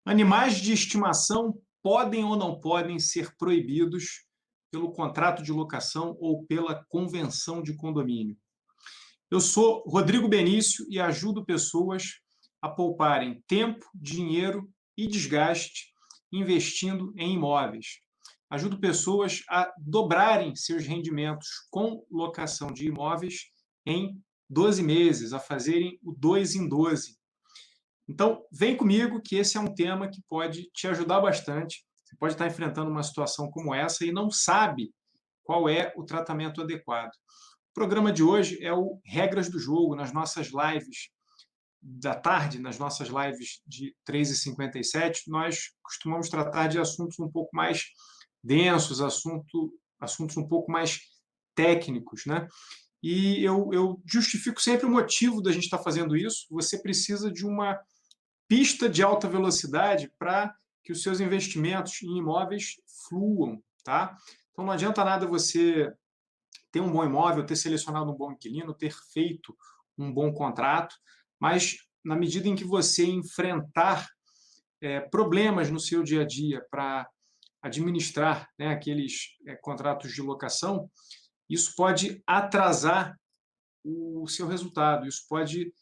Animais de estimação podem ou não podem ser proibidos pelo contrato de locação ou pela convenção de condomínio? Eu sou Rodrigo Benício e ajudo pessoas a pouparem tempo, dinheiro e desgaste investindo em imóveis. Ajudo pessoas a dobrarem seus rendimentos com locação de imóveis em 12 meses, a fazerem o 2 em 12. Então, vem comigo que esse é um tema que pode te ajudar bastante. Você pode estar enfrentando uma situação como essa e não sabe qual é o tratamento adequado. O programa de hoje é o Regras do Jogo, nas nossas lives da tarde, nas nossas lives de 3h57, nós costumamos tratar de assuntos um pouco mais densos, assuntos um pouco mais técnicos, né? E eu justifico sempre o motivo da gente estar fazendo isso. Você precisa de uma pista de alta velocidade para que os seus investimentos em imóveis fluam, tá? Então não adianta nada você ter um bom imóvel, ter selecionado um bom inquilino, ter feito um bom contrato, mas na medida em que você enfrentar problemas no seu dia a dia para administrar, né, aqueles contratos de locação, isso pode atrasar o seu resultado, isso pode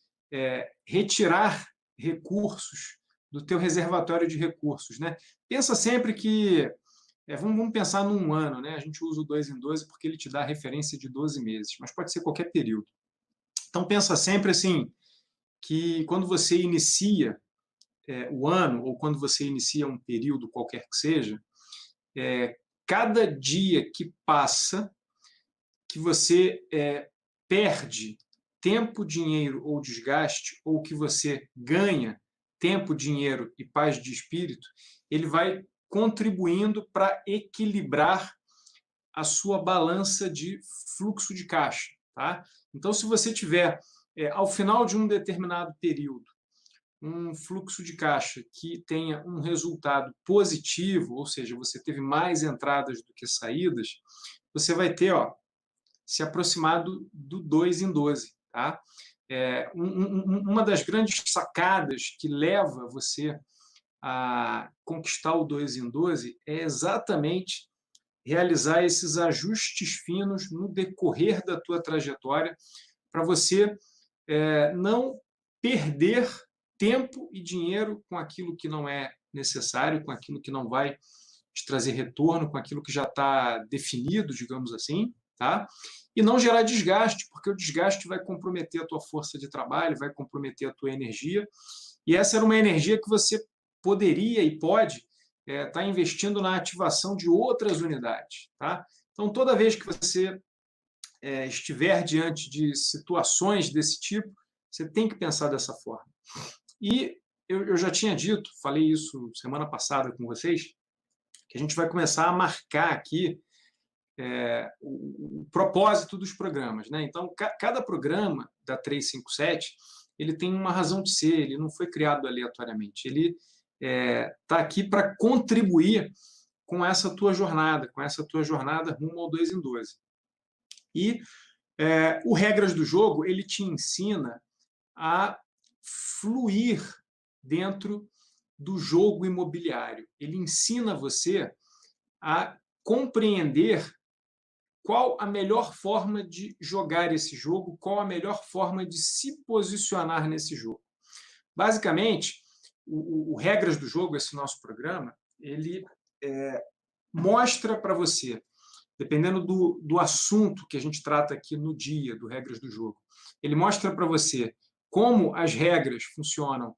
retirar recursos do teu reservatório de recursos, né? Pensa sempre que vamos pensar num ano, né? A gente usa o 2 em 12 porque ele te dá a referência de 12 meses, mas pode ser qualquer período. Então pensa sempre assim, que quando você inicia o ano, ou quando você inicia um período qualquer que seja, cada dia que passa, que você perde tempo, dinheiro ou desgaste, ou que você ganha tempo, dinheiro e paz de espírito, ele vai contribuindo para equilibrar a sua balança de fluxo de caixa. Tá? Então, se você tiver, ao final de um determinado período, um fluxo de caixa que tenha um resultado positivo, ou seja, você teve mais entradas do que saídas, você vai ter se aproximar do 2 em 12. Tá? Uma das grandes sacadas que leva você a conquistar o 2 em 12 é exatamente realizar esses ajustes finos no decorrer da tua trajetória para você não perder tempo e dinheiro com aquilo que não é necessário, com aquilo que não vai te trazer retorno, com aquilo que já está definido, digamos assim, tá? E não gerar desgaste, porque o desgaste vai comprometer a tua força de trabalho, vai comprometer a tua energia, e essa era uma energia que você poderia e pode estar investindo na ativação de outras unidades, tá? Então, toda vez que você estiver diante de situações desse tipo, você tem que pensar dessa forma. E eu já tinha dito, falei isso semana passada com vocês, que a gente vai começar a marcar aqui o propósito dos programas, né? Então, cada programa da 357, ele tem uma razão de ser, ele não foi criado aleatoriamente, ele está aqui para contribuir com essa tua jornada rumo ao 2 em 12. E o Regras do Jogo, ele te ensina a fluir dentro do jogo imobiliário. Ele ensina você a compreender qual a melhor forma de jogar esse jogo, qual a melhor forma de se posicionar nesse jogo. Basicamente, o Regras do Jogo, esse nosso programa, ele mostra para você, dependendo do assunto que a gente trata aqui no dia do Regras do Jogo, ele mostra para você como as regras funcionam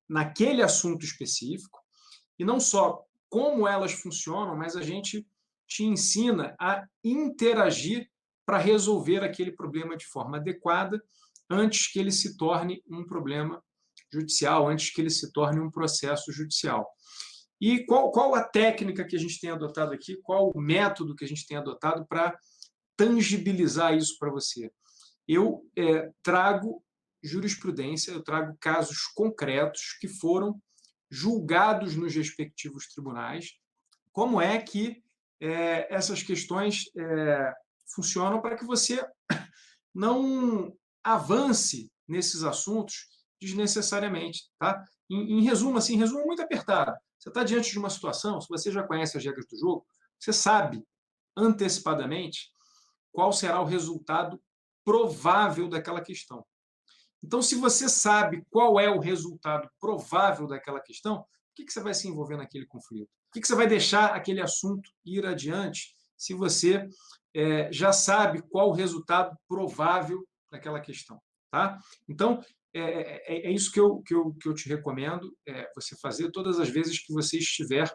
naquele assunto específico, e não só como elas funcionam, mas a gente te ensina a interagir para resolver aquele problema de forma adequada antes que ele se torne um problema judicial, antes que ele se torne um processo judicial. E qual a técnica que a gente tem adotado aqui, qual o método que a gente tem adotado para tangibilizar isso para você? Eu trago jurisprudência, eu trago casos concretos que foram julgados nos respectivos tribunais, como é que essas questões funcionam para que você não avance nesses assuntos desnecessariamente. Tá? Em resumo, assim, resumo muito apertado. Você está diante de uma situação, se você já conhece as regras do jogo, você sabe antecipadamente qual será o resultado provável daquela questão. Então, se você sabe qual é o resultado provável daquela questão, por que você vai se envolver naquele conflito? Por que você vai deixar aquele assunto ir adiante se você já sabe qual o resultado provável daquela questão? Tá? Então, é isso que eu te recomendo você fazer todas as vezes que você estiver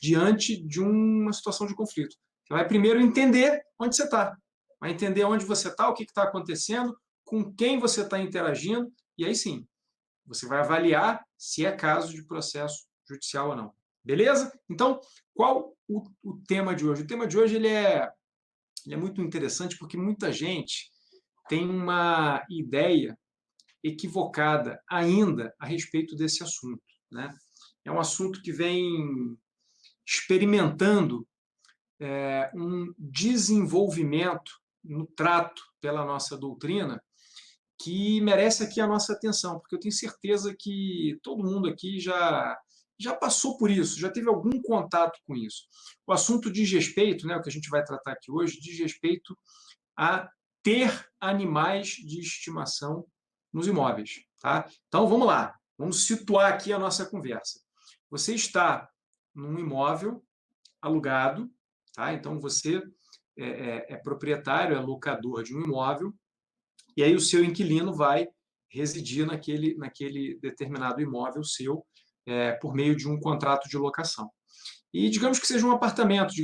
diante de uma situação de conflito. Você vai primeiro entender onde você está, vai entender onde você está, o que está acontecendo, com quem você está interagindo, e aí sim, você vai avaliar se é caso de processo judicial ou não. Beleza? Então, qual o tema de hoje? O tema de hoje ele é muito interessante porque muita gente tem uma ideia equivocada ainda a respeito desse assunto. Né? É um assunto que vem experimentando um desenvolvimento no trato pela nossa doutrina que merece aqui a nossa atenção, porque eu tenho certeza que todo mundo aqui já passou por isso, já teve algum contato com isso. O assunto diz respeito, né, o que a gente vai tratar aqui hoje, diz respeito a ter animais de estimação nos imóveis. Tá? Então, vamos lá, vamos situar aqui a nossa conversa. Você está num imóvel alugado, tá? Então você é proprietário, é locador de um imóvel, e aí o seu inquilino vai residir naquele determinado imóvel seu por meio de um contrato de locação. E digamos que seja um apartamento,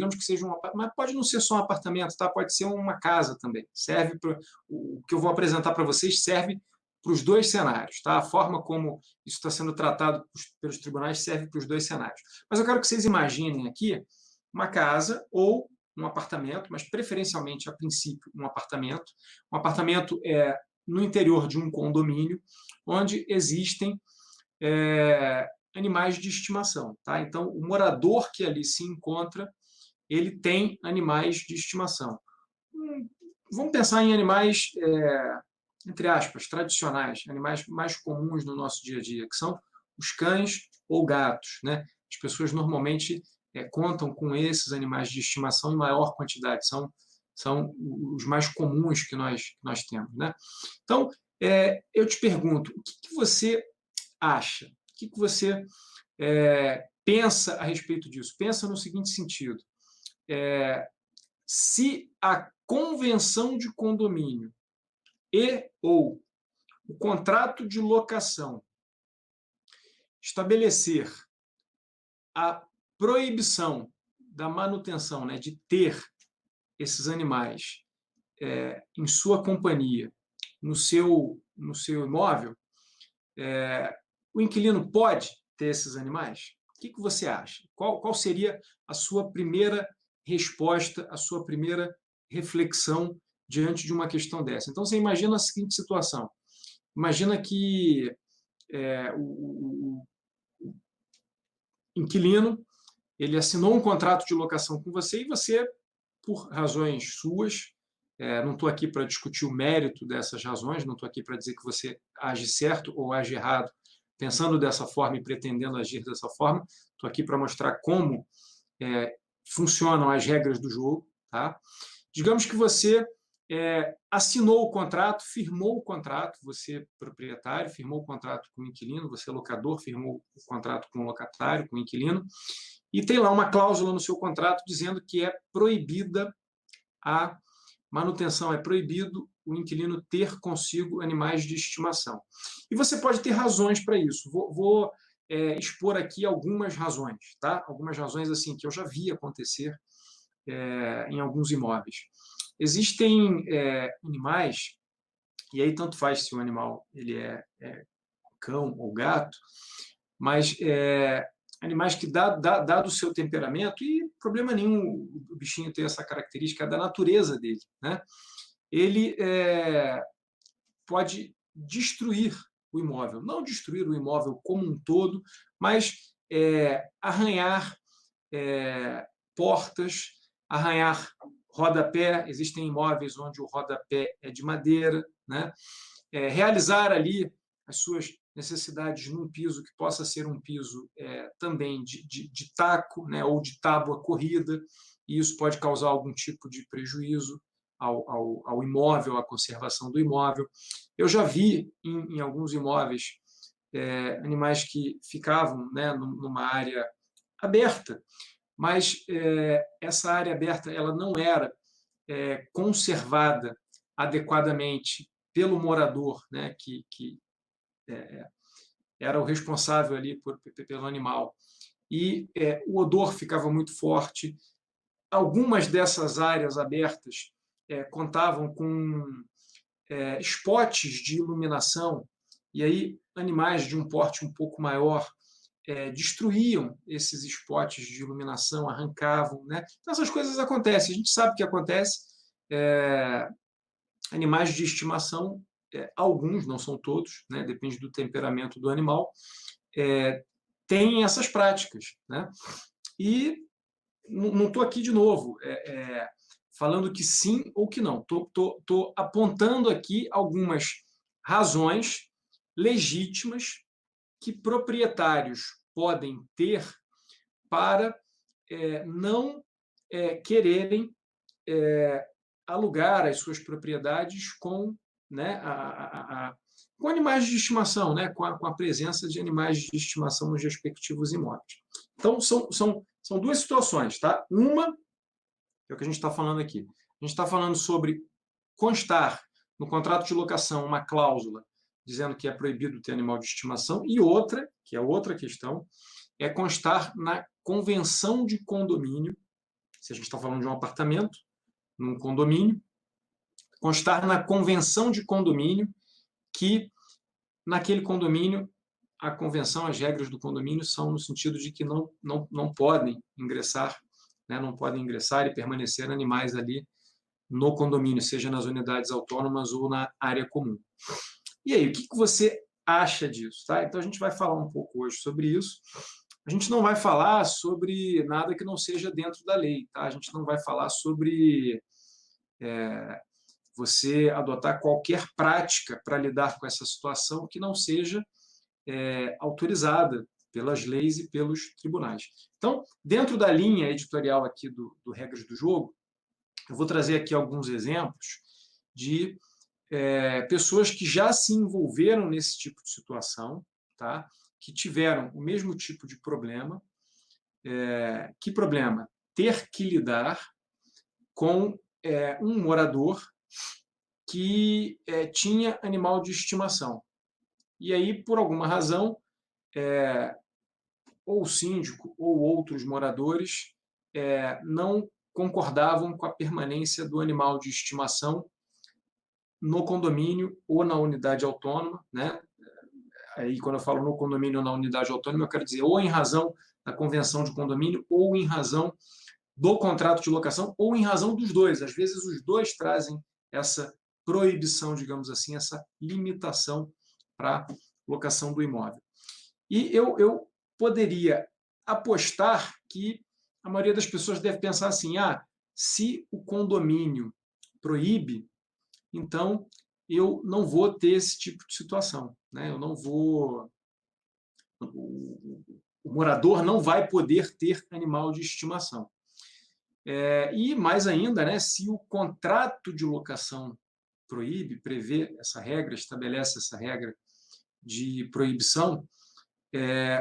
mas pode não ser só um apartamento, tá? Pode ser uma casa também. Serve para o que eu vou apresentar para vocês serve para os dois cenários, tá? A forma como isso está sendo tratado pelos tribunais serve para os dois cenários. Mas eu quero que vocês imaginem aqui uma casa ou um apartamento, mas preferencialmente, a princípio, um apartamento. Um apartamento no interior de um condomínio, onde existem animais de estimação. Tá? Então, o morador que ali se encontra, ele tem animais de estimação. Vamos pensar em animais, entre aspas, tradicionais, animais mais comuns no nosso dia a dia, que são os cães ou gatos. Né? As pessoas normalmente contam com esses animais de estimação em maior quantidade, são os mais comuns que nós temos. Né? Então, eu te pergunto, o que você acha? O que você pensa a respeito disso? Pensa no seguinte sentido. Se a convenção de condomínio ou o contrato de locação estabelecer a proibição da manutenção, né, de ter esses animais em sua companhia, no seu imóvel, o inquilino pode ter esses animais? O que você acha? Qual seria a sua primeira resposta, a sua primeira reflexão diante de uma questão dessa? Então, você imagina a seguinte situação. Imagina que o inquilino ele assinou um contrato de locação com você e você, por razões suas, não estou aqui para discutir o mérito dessas razões, não estou aqui para dizer que você age certo ou age errado pensando dessa forma e pretendendo agir dessa forma. Estou aqui para mostrar como funcionam as regras do jogo. Tá? Digamos que você assinou o contrato, firmou o contrato, você proprietário, firmou o contrato com o inquilino, você locador, firmou o contrato com o locatário, com o inquilino, e tem lá uma cláusula no seu contrato dizendo que é proibida a manutenção, é proibido o inquilino ter consigo animais de estimação. E você pode ter razões para isso. Vou expor aqui algumas razões, tá? Algumas razões assim que eu já vi acontecer em alguns imóveis. Existem animais, e aí tanto faz se o animal ele é cão ou gato, mas animais que, dado o seu temperamento, e problema nenhum o bichinho ter essa característica da natureza dele, né? Ele pode destruir o imóvel. Não destruir o imóvel como um todo, mas arranhar portas, arranhar rodapé. Existem imóveis onde o rodapé é de madeira, né? Realizar ali as suas necessidades num piso que possa ser um piso também de taco, né, ou de tábua corrida, e isso pode causar algum tipo de prejuízo ao imóvel, à conservação do imóvel. Eu já vi em alguns imóveis animais que ficavam, né, numa área aberta, mas essa área aberta ela não era conservada adequadamente pelo morador, né, que era o responsável ali pelo animal. E o odor ficava muito forte. Algumas dessas áreas abertas contavam com spots de iluminação, e aí animais de um porte um pouco maior destruíam esses spots de iluminação, arrancavam, né? Então, essas coisas acontecem, a gente sabe que acontece. Animais de estimação, alguns, não são todos, né? Depende do temperamento do animal, têm essas práticas, né? E não estou aqui de novo falando que sim ou que não. Estou apontando aqui algumas razões legítimas que proprietários podem ter para não quererem alugar as suas propriedades com, né, com animais de estimação, né, com a presença de animais de estimação nos respectivos imóveis. Então, são duas situações. Tá? Uma é o que a gente está falando aqui. A gente está falando sobre constar no contrato de locação uma cláusula dizendo que é proibido ter animal de estimação, e outra, que é outra questão, é constar na convenção de condomínio, se a gente está falando de um apartamento, num condomínio, constar na convenção de condomínio que naquele condomínio a convenção, as regras do condomínio são no sentido de que não podem ingressar, né, não podem ingressar e permanecer animais ali no condomínio, seja nas unidades autônomas ou na área comum. E aí, o que você acha disso? Tá? Então, a gente vai falar um pouco hoje sobre isso. A gente não vai falar sobre nada que não seja dentro da lei. Tá? A gente não vai falar sobre você adotar qualquer prática para lidar com essa situação que não seja autorizada pelas leis e pelos tribunais. Então, dentro da linha editorial aqui do Regras do Jogo, eu vou trazer aqui alguns exemplos de pessoas que já se envolveram nesse tipo de situação, tá? Que tiveram o mesmo tipo de problema. Que problema? Ter que lidar com um morador que tinha animal de estimação. E aí, por alguma razão, ou o síndico ou outros moradores não concordavam com a permanência do animal de estimação no condomínio ou na unidade autônoma, né? Aí, quando eu falo no condomínio ou na unidade autônoma, eu quero dizer ou em razão da convenção de condomínio, ou em razão do contrato de locação, ou em razão dos dois. Às vezes, os dois trazem essa proibição, digamos assim, essa limitação para a locação do imóvel. E eu poderia apostar que a maioria das pessoas deve pensar assim, se o condomínio proíbe, então eu não vou ter esse tipo de situação, né? Eu não vou... O morador não vai poder ter animal de estimação. E mais ainda, né, se o contrato de locação proíbe, prevê essa regra, estabelece essa regra de proibição,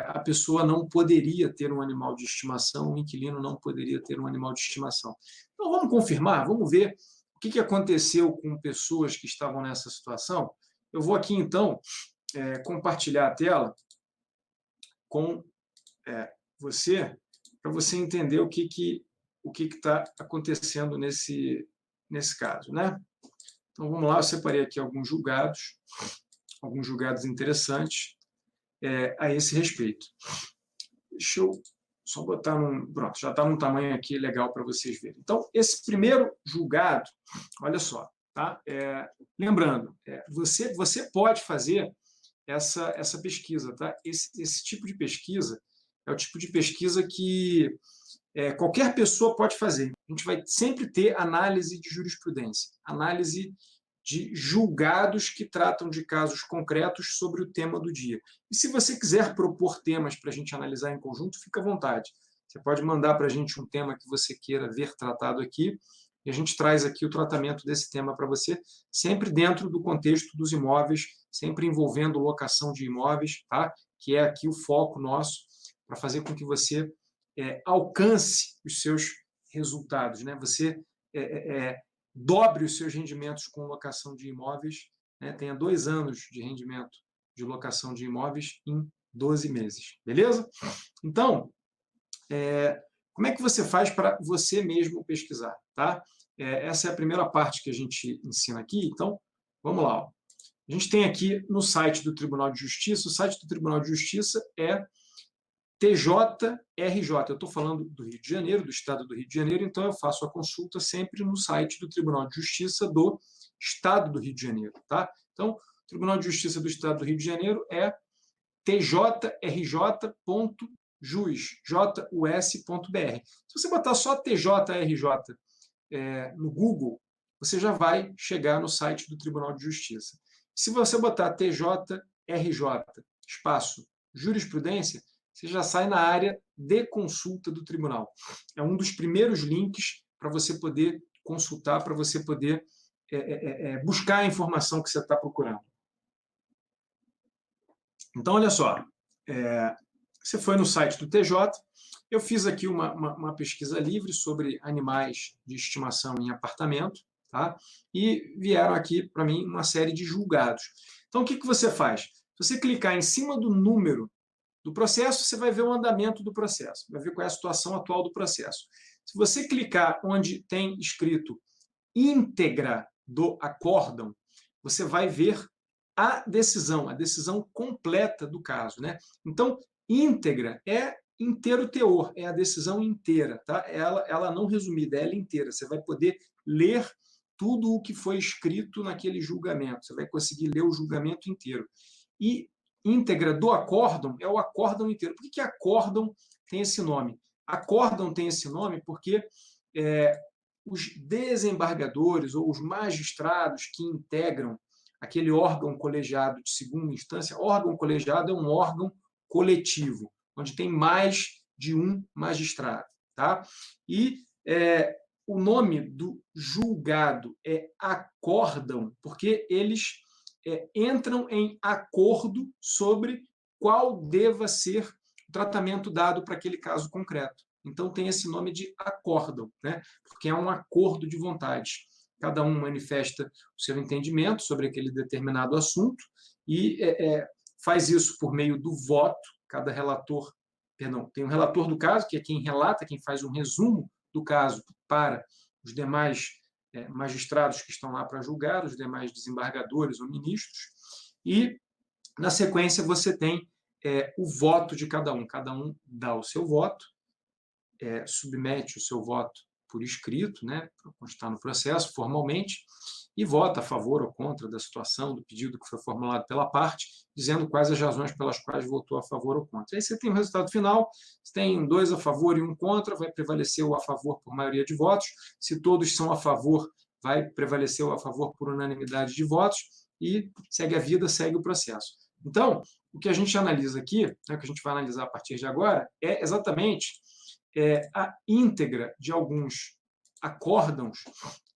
a pessoa não poderia ter um animal de estimação, o inquilino não poderia ter um animal de estimação. Então, vamos confirmar, vamos ver o que aconteceu com pessoas que estavam nessa situação. Eu vou aqui, então, compartilhar a tela com você, para você entender o que está acontecendo nesse caso, né? Então, vamos lá, eu separei aqui alguns julgados interessantes a esse respeito. Deixa eu só botar pronto, já está num tamanho aqui legal para vocês verem. Então, esse primeiro julgado, olha só, tá? Lembrando, você pode fazer essa pesquisa, tá? Esse tipo de pesquisa é o tipo de pesquisa que qualquer pessoa pode fazer. A gente vai sempre ter análise de jurisprudência, análise de julgados que tratam de casos concretos sobre o tema do dia. E se você quiser propor temas para a gente analisar em conjunto, fica à vontade. Você pode mandar para a gente um tema que você queira ver tratado aqui, e a gente traz aqui o tratamento desse tema para você, sempre dentro do contexto dos imóveis, sempre envolvendo locação de imóveis, tá? Que é aqui o foco nosso, para fazer com que você alcance os seus resultados, né? Você dobre os seus rendimentos com locação de imóveis, né? Tenha 2 anos de rendimento de locação de imóveis em 12 meses, beleza? Então, como é que você faz para você mesmo pesquisar, tá? Essa é a primeira parte que a gente ensina aqui, então, vamos lá. Ó. A gente tem aqui no site do Tribunal de Justiça, o site do Tribunal de Justiça é TJRJ. Eu estou falando do Rio de Janeiro, do estado do Rio de Janeiro, então eu faço a consulta sempre no site do Tribunal de Justiça do estado do Rio de Janeiro, tá? Então, o Tribunal de Justiça do estado do Rio de Janeiro é tjrj.jus.br. Se você botar só TJRJ no Google, você já vai chegar no site do Tribunal de Justiça. Se você botar TJRJ, espaço, jurisprudência, você já sai na área de consulta do tribunal. É um dos primeiros links para você poder consultar, para você poder buscar a informação que você está procurando. Então, olha só, você foi no site do TJ, eu fiz aqui uma pesquisa livre sobre animais de estimação em apartamento, tá? E vieram aqui para mim uma série de julgados. Então, o que você faz? Se você clicar em cima do número do processo, você vai ver o andamento do processo, vai ver qual é a situação atual do processo. Se você clicar onde tem escrito íntegra do acórdão, você vai ver a decisão completa do caso, né? Então, íntegra é inteiro teor, é a decisão inteira, tá? Ela não resumida, ela inteira. Você vai poder ler tudo o que foi escrito naquele julgamento, você vai conseguir ler o julgamento inteiro. E íntegra do acórdão é o acórdão inteiro. Por que acórdão tem esse nome? Acórdão tem esse nome porque os desembargadores ou os magistrados que integram aquele órgão colegiado de segunda instância, órgão colegiado é um órgão coletivo, onde tem mais de um magistrado. Tá? E o nome do julgado é acórdão, porque eles entram em acordo sobre qual deva ser o tratamento dado para aquele caso concreto. Então, tem esse nome de acórdão, né? Porque é um acordo de vontades. Cada um manifesta o seu entendimento sobre aquele determinado assunto e faz isso por meio do voto. Cada relator, tem um relator do caso, que é quem relata, quem faz um resumo do caso para os demais magistrados que estão lá para julgar, os demais desembargadores ou ministros, e, na sequência, você tem o voto de cada um dá o seu voto, submete o seu voto por escrito, né, para constar no processo, formalmente, e vota a favor ou contra da situação, do pedido que foi formulado pela parte, dizendo quais as razões pelas quais votou a favor ou contra. Aí você tem o resultado final, você tem 2 a favor e 1 contra, vai prevalecer o a favor por maioria de votos, se todos são a favor, vai prevalecer o a favor por unanimidade de votos, e segue a vida, segue o processo. Então, o que a gente analisa aqui, né, o que a gente vai analisar a partir de agora, é exatamente a íntegra de alguns acórdãos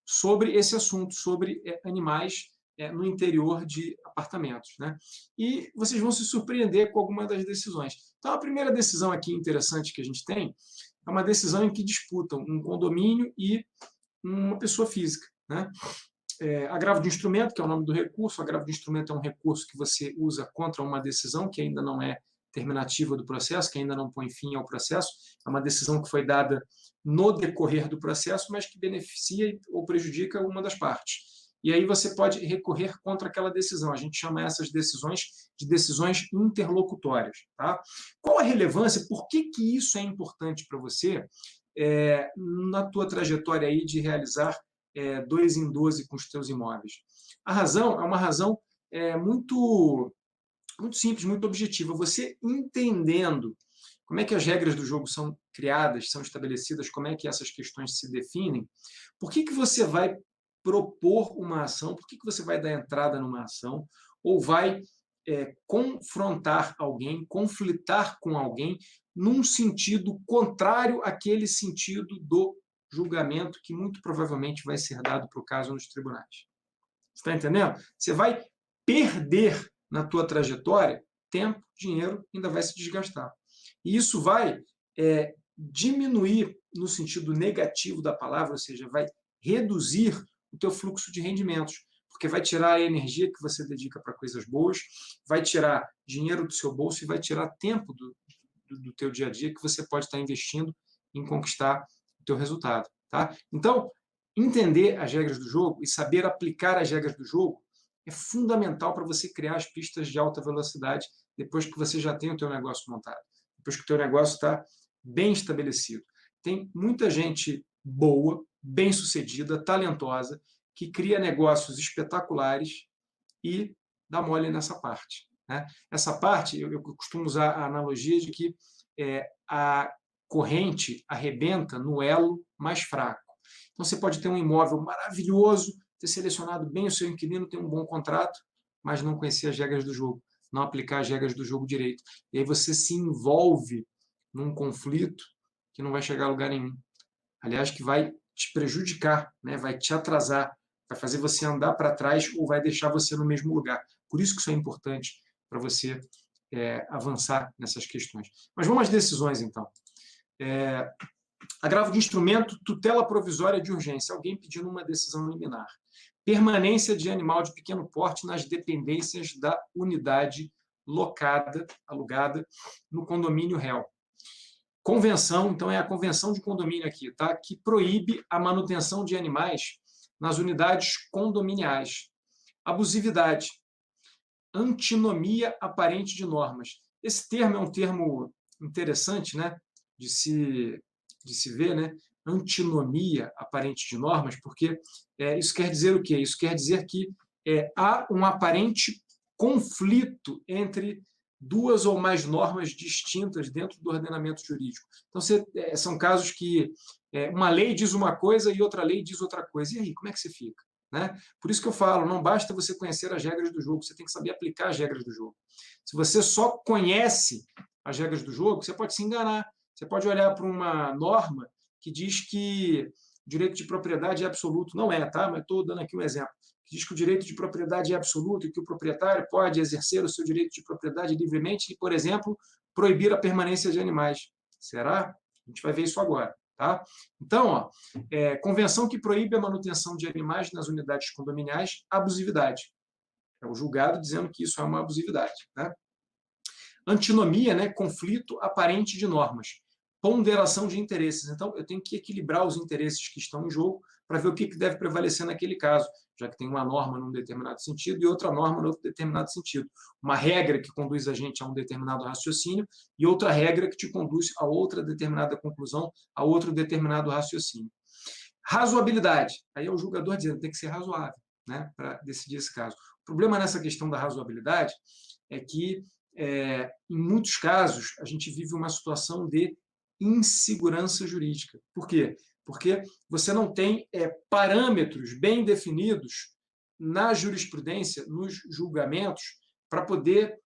sobre esse assunto, sobre animais no interior de apartamentos, né? E vocês vão se surpreender com alguma das decisões. Então, a primeira decisão aqui interessante que a gente tem é uma decisão em que disputam um condomínio e uma pessoa física, né? Agravo de instrumento, que é o nome do recurso. Agravo de instrumento é um recurso que você usa contra uma decisão que ainda não é terminativa do processo, que ainda não põe fim ao processo. É uma decisão que foi dada no decorrer do processo, mas que beneficia ou prejudica uma das partes. E aí você pode recorrer contra aquela decisão. A gente chama essas decisões de decisões interlocutórias. Tá? Qual a relevância? Por que isso é importante para você na tua trajetória aí de realizar 2 em 12 com os teus imóveis? A razão é uma razão muito simples, muito objetiva. Você entendendo como é que as regras do jogo são criadas, são estabelecidas, como é que essas questões se definem, por que você vai propor uma ação, por que você vai dar entrada numa ação, ou vai confrontar alguém, conflitar com alguém, num sentido contrário àquele sentido do julgamento que muito provavelmente vai ser dado para o caso nos tribunais. Você está entendendo? Você vai perder na tua trajetória tempo, dinheiro, ainda vai se desgastar. E isso vai diminuir no sentido negativo da palavra, ou seja, vai reduzir o teu fluxo de rendimentos, porque vai tirar a energia que você dedica para coisas boas, vai tirar dinheiro do seu bolso e vai tirar tempo do teu dia a dia que você pode estar investindo em conquistar o teu resultado. Tá? Então, entender as regras do jogo e saber aplicar as regras do jogo é fundamental para você criar as pistas de alta velocidade depois que você já tem o teu negócio montado, depois que o teu negócio está bem estabelecido. Tem muita gente boa, bem-sucedida, talentosa, que cria negócios espetaculares e dá mole nessa parte. Né? Essa parte, eu costumo usar a analogia de que a corrente arrebenta no elo mais fraco. Então, você pode ter um imóvel maravilhoso, ter selecionado bem o seu inquilino, ter um bom contrato, mas não conhecer as regras do jogo, não aplicar as regras do jogo direito. E aí você se envolve num conflito que não vai chegar a lugar nenhum. Aliás, que vai te prejudicar, né? Vai te atrasar, vai fazer você andar para trás ou vai deixar você no mesmo lugar. Por isso que isso é importante para você avançar nessas questões. Mas vamos às decisões, então. Agravo de instrumento, tutela provisória de urgência, alguém pedindo uma decisão liminar. Permanência de animal de pequeno porte nas dependências da unidade alugada no condomínio réu. Convenção, então é a convenção de condomínio aqui, tá? Que proíbe a manutenção de animais nas unidades condominiais. Abusividade. Antinomia aparente de normas. Esse termo é um termo interessante, né? De se ver, né? Antinomia aparente de normas, porque isso quer dizer o quê? Isso quer dizer que há um aparente conflito entre duas ou mais normas distintas dentro do ordenamento jurídico. Então, são casos que uma lei diz uma coisa e outra lei diz outra coisa. E aí, como é que você fica? Né? Por isso que eu falo, não basta você conhecer as regras do jogo, você tem que saber aplicar as regras do jogo. Se você só conhece as regras do jogo, você pode se enganar. Você pode olhar para uma norma que diz que o direito de propriedade é absoluto. Não é, tá? Mas estou dando aqui um exemplo. Que diz que o direito de propriedade é absoluto e que o proprietário pode exercer o seu direito de propriedade livremente e, por exemplo, proibir a permanência de animais. Será? A gente vai ver isso agora. Tá? Então, convenção que proíbe a manutenção de animais nas unidades condominiais, abusividade. É o julgado dizendo que isso é uma abusividade. Né? Antinomia, né? Conflito aparente de normas. Ponderação de interesses. Então, eu tenho que equilibrar os interesses que estão em jogo para ver o que deve prevalecer naquele caso, já que tem uma norma num determinado sentido e outra norma num outro determinado sentido. Uma regra que conduz a gente a um determinado raciocínio e outra regra que te conduz a outra determinada conclusão, a outro determinado raciocínio. Razoabilidade. Aí é o julgador dizendo que tem que ser razoável, né, para decidir esse caso. O problema nessa questão da razoabilidade é que, em muitos casos, a gente vive uma situação de insegurança jurídica. Por quê? Porque você não tem parâmetros bem definidos na jurisprudência, nos julgamentos, para poder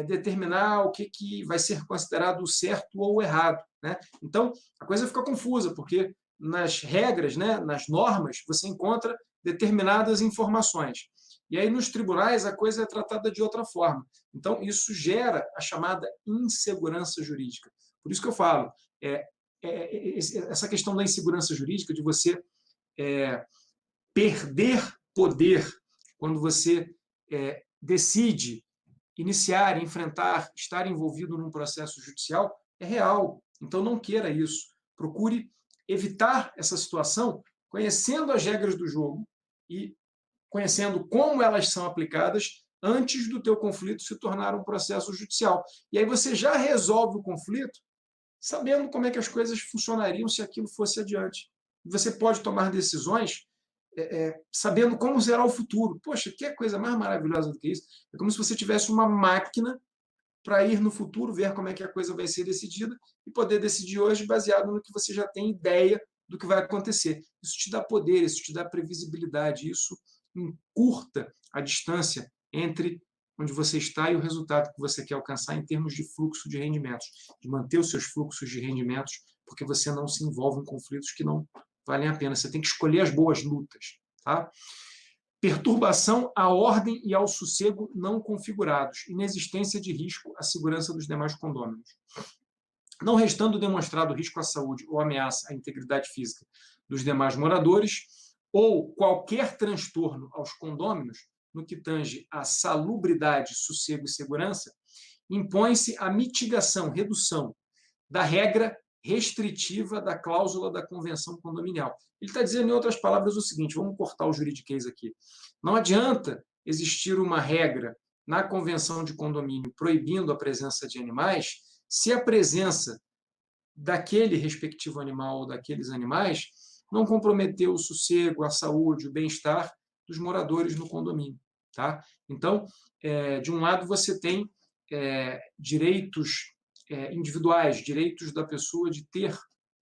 determinar o que vai ser considerado certo ou errado. Né? Então, a coisa fica confusa, porque nas regras, né, nas normas, você encontra determinadas informações. E aí, nos tribunais, a coisa é tratada de outra forma. Então, isso gera a chamada insegurança jurídica. Por isso que eu falo, essa questão da insegurança jurídica, de você perder poder quando você decide iniciar, enfrentar, estar envolvido num processo judicial, é real. Então, não queira isso. Procure evitar essa situação conhecendo as regras do jogo e conhecendo como elas são aplicadas antes do teu conflito se tornar um processo judicial. E aí você já resolve o conflito sabendo como é que as coisas funcionariam se aquilo fosse adiante. Você pode tomar decisões sabendo como será o futuro. Poxa, que coisa mais maravilhosa do que isso? É como se você tivesse uma máquina para ir no futuro, ver como é que a coisa vai ser decidida e poder decidir hoje baseado no que você já tem ideia do que vai acontecer. Isso te dá poder, isso te dá previsibilidade, isso encurta a distância entre onde você está e o resultado que você quer alcançar em termos de fluxo de rendimentos, de manter os seus fluxos de rendimentos, porque você não se envolve em conflitos que não valem a pena. Você tem que escolher as boas lutas. Tá? Perturbação à ordem e ao sossego não configurados, inexistência de risco à segurança dos demais condôminos. Não restando demonstrado risco à saúde ou ameaça à integridade física dos demais moradores, ou qualquer transtorno aos condôminos, no que tange à salubridade, sossego e segurança, impõe-se a mitigação, redução da regra restritiva da cláusula da convenção condominial. Ele está dizendo, em outras palavras, o seguinte, vamos cortar o juridiquês aqui. Não adianta existir uma regra na convenção de condomínio proibindo a presença de animais, se a presença daquele respectivo animal ou daqueles animais não comprometeu o sossego, a saúde, o bem-estar dos moradores no condomínio. Tá? Então, de um lado, você tem direitos individuais, direitos da pessoa de ter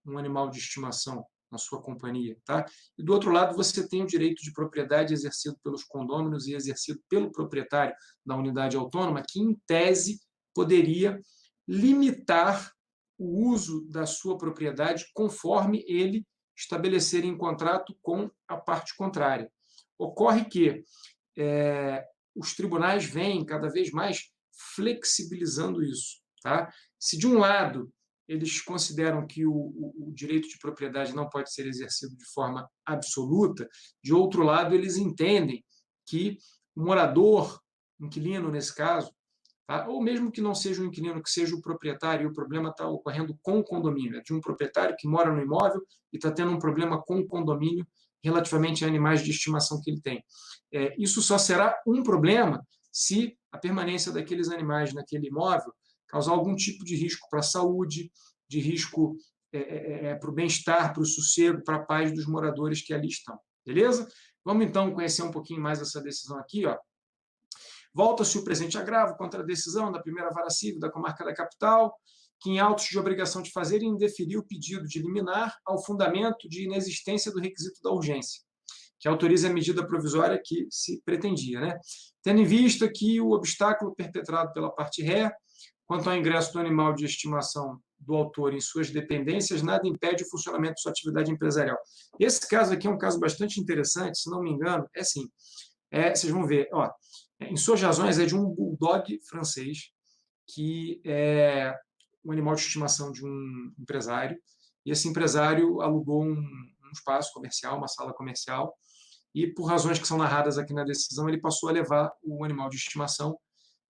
um animal de estimação na sua companhia. Tá? E, do outro lado, você tem o direito de propriedade exercido pelos condôminos e exercido pelo proprietário da unidade autônoma, que, em tese, poderia limitar o uso da sua propriedade conforme ele estabelecer em contrato com a parte contrária. Ocorre que os tribunais vêm cada vez mais flexibilizando isso. Tá? Se, de um lado, eles consideram que o direito de propriedade não pode ser exercido de forma absoluta, de outro lado, eles entendem que o morador, inquilino nesse caso, tá? Ou mesmo que não seja o inquilino, que seja o proprietário, e o problema está ocorrendo com o condomínio, é de um proprietário que mora no imóvel e está tendo um problema com o condomínio relativamente a animais de estimação que ele tem. Isso só será um problema se a permanência daqueles animais naquele imóvel causar algum tipo de risco para a saúde, de risco para o bem-estar, para o sossego, para a paz dos moradores que ali estão. Beleza? Vamos, então, conhecer um pouquinho mais essa decisão aqui. Ó. Volta-se o presente agravo contra a decisão da primeira vara civil da comarca da capital, que, em autos de obrigação de fazer, indeferiu o pedido de liminar ao fundamento de inexistência do requisito da urgência, que autoriza a medida provisória que se pretendia. Né? Tendo em vista que o obstáculo perpetrado pela parte ré, quanto ao ingresso do animal de estimação do autor em suas dependências, nada impede o funcionamento de sua atividade empresarial. Esse caso aqui é um caso bastante interessante, se não me engano, é assim, vocês vão ver, ó, em suas razões é de um bulldog francês, que é um animal de estimação de um empresário, e esse empresário alugou um espaço comercial, uma sala comercial, e por razões que são narradas aqui na decisão, ele passou a levar o animal de estimação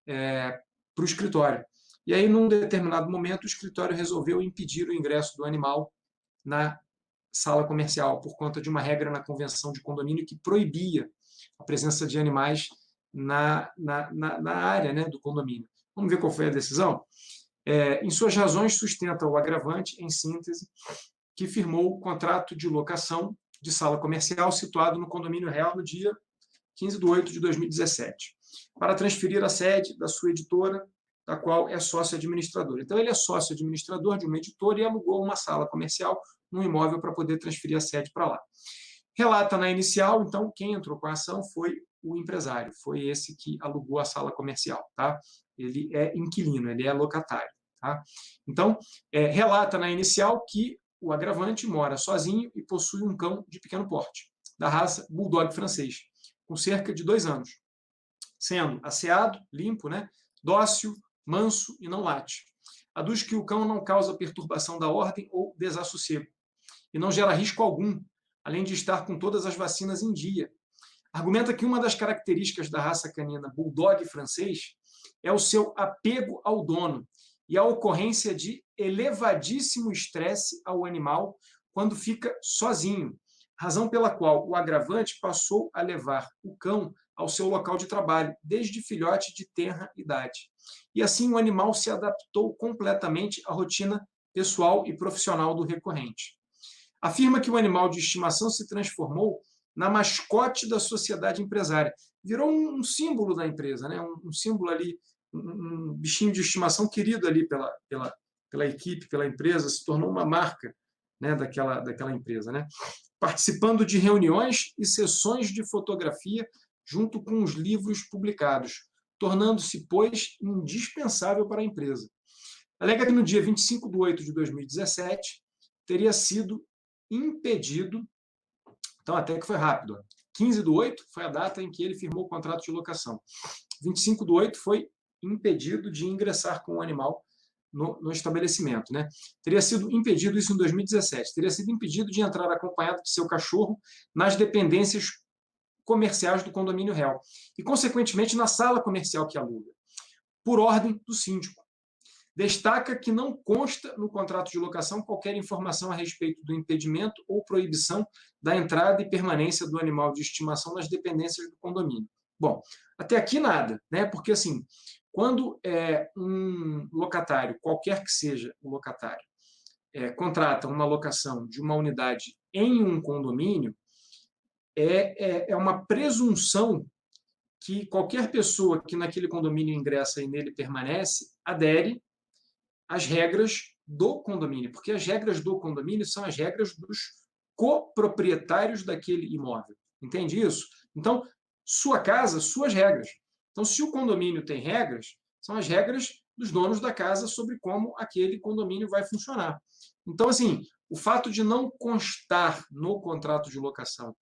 para o escritório. E aí, num determinado momento, o escritório resolveu impedir o ingresso do animal na sala comercial, por conta de uma regra na convenção de condomínio que proibia a presença de animais na área, né, do condomínio. Vamos ver qual foi a decisão? Em suas razões, sustenta o agravante, em síntese, que firmou o contrato de locação de sala comercial situado no condomínio real no dia 15 de 8 de 2017, para transferir a sede da sua editora, da qual é sócio administrador. Então, ele é sócio administrador de uma editora e alugou uma sala comercial num imóvel para poder transferir a sede para lá. Relata na inicial, então, quem entrou com a ação foi o empresário, foi esse que alugou a sala comercial. Tá? Ele é inquilino, ele é locatário. Tá? Então, relata na inicial que o agravante mora sozinho e possui um cão de pequeno porte, da raça bulldog francês, com cerca de 2 anos, sendo asseado, limpo, né, dócil, manso e não late. Aduz que o cão não causa perturbação da ordem ou desassossego, e não gera risco algum, além de estar com todas as vacinas em dia. Argumenta que uma das características da raça canina bulldog francês é o seu apego ao dono e a ocorrência de elevadíssimo estresse ao animal quando fica sozinho, razão pela qual o agravante passou a levar o cão ao seu local de trabalho, desde filhote de tenra idade. E assim o animal se adaptou completamente à rotina pessoal e profissional do recorrente. Afirma que o animal de estimação se transformou na mascote da sociedade empresária. Virou um símbolo da empresa, né? Um símbolo ali, um bichinho de estimação querido ali pela equipe, pela empresa, se tornou uma marca né, daquela empresa, né? Participando de reuniões e sessões de fotografia junto com os livros publicados, tornando-se, pois, indispensável para a empresa. Alega que no dia 25 de 8 de 2017 teria sido impedido, então até que foi rápido, 15 de 8 foi a data em que ele firmou o contrato de locação. 25 de 8 foi impedido de ingressar com o animal no estabelecimento, né? Teria sido impedido, isso em 2017, teria sido impedido de entrar acompanhado de seu cachorro nas dependências comerciais do condomínio réu e, consequentemente, na sala comercial que aluga, por ordem do síndico. Destaca que não consta no contrato de locação qualquer informação a respeito do impedimento ou proibição da entrada e permanência do animal de estimação nas dependências do condomínio. Bom, até aqui nada, né? Porque, assim, quando um locatário, qualquer que seja o locatário, contrata uma locação de uma unidade em um condomínio, é uma presunção que qualquer pessoa que naquele condomínio ingressa e nele permanece adere às regras do condomínio, porque as regras do condomínio são as regras dos coproprietários daquele imóvel. Entende isso? Então, sua casa, suas regras. Então, se o condomínio tem regras, são as regras dos donos da casa sobre como aquele condomínio vai funcionar. Então, assim, o fato de não constar no contrato de locação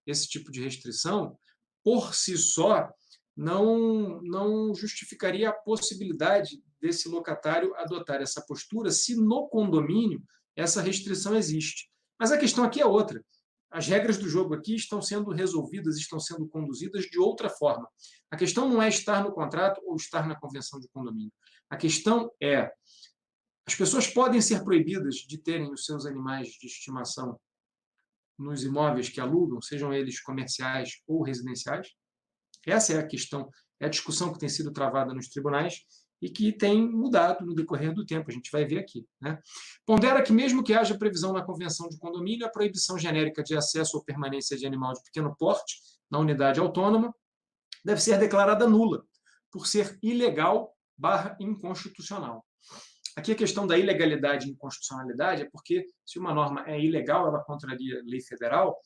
esse tipo de restrição, por si só, não justificaria a possibilidade desse locatário adotar essa postura se no condomínio essa restrição existe. Mas a questão aqui é outra. As regras do jogo aqui estão sendo resolvidas, estão sendo conduzidas de outra forma. A questão não é estar no contrato ou estar na convenção de condomínio. A questão é, as pessoas podem ser proibidas de terem os seus animais de estimação nos imóveis que alugam, sejam eles comerciais ou residenciais? Essa é a questão, é a discussão que tem sido travada nos tribunais e que tem mudado no decorrer do tempo, a gente vai ver aqui, né? Pondera que, mesmo que haja previsão na convenção de condomínio, a proibição genérica de acesso ou permanência de animal de pequeno porte na unidade autônoma deve ser declarada nula, por ser ilegal / inconstitucional. Aqui a questão da ilegalidade e inconstitucionalidade é porque, se uma norma é ilegal, ela contraria a lei federal,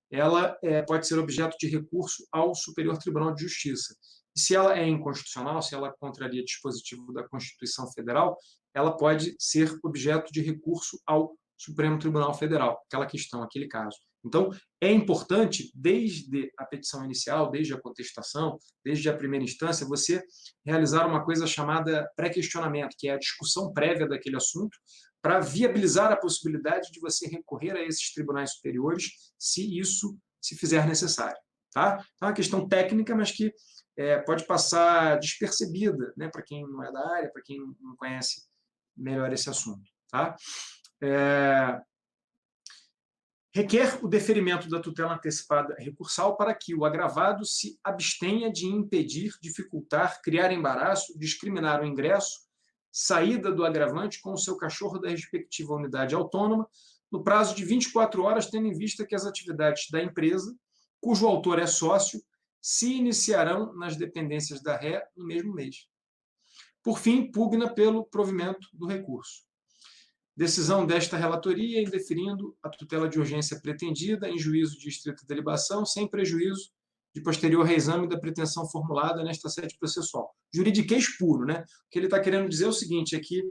ela pode ser objeto de recurso ao Superior Tribunal de Justiça. E se ela é inconstitucional, se ela contraria dispositivo da Constituição Federal, ela pode ser objeto de recurso ao Supremo Tribunal Federal, aquela questão, aquele caso. Então, é importante, desde a petição inicial, desde a contestação, desde a primeira instância, você realizar uma coisa chamada pré-questionamento, que é a discussão prévia daquele assunto, para viabilizar a possibilidade de você recorrer a esses tribunais superiores, se isso se fizer necessário. Tá? Então, é uma questão técnica, mas que pode passar despercebida, né, para quem não é da área, para quem não conhece melhor esse assunto. Tá? Requer o deferimento da tutela antecipada recursal para que o agravado se abstenha de impedir, dificultar, criar embaraço, discriminar o ingresso, saída do agravante com o seu cachorro da respectiva unidade autônoma, no prazo de 24 horas, tendo em vista que as atividades da empresa, cujo autor é sócio, se iniciarão nas dependências da ré no mesmo mês. Por fim, pugna pelo provimento do recurso. Decisão desta relatoria indeferindo a tutela de urgência pretendida em juízo de estrita delibação, sem prejuízo de posterior reexame da pretensão formulada nesta sede processual. Juridiquês puro, né? O que ele está querendo dizer é o seguinte, é que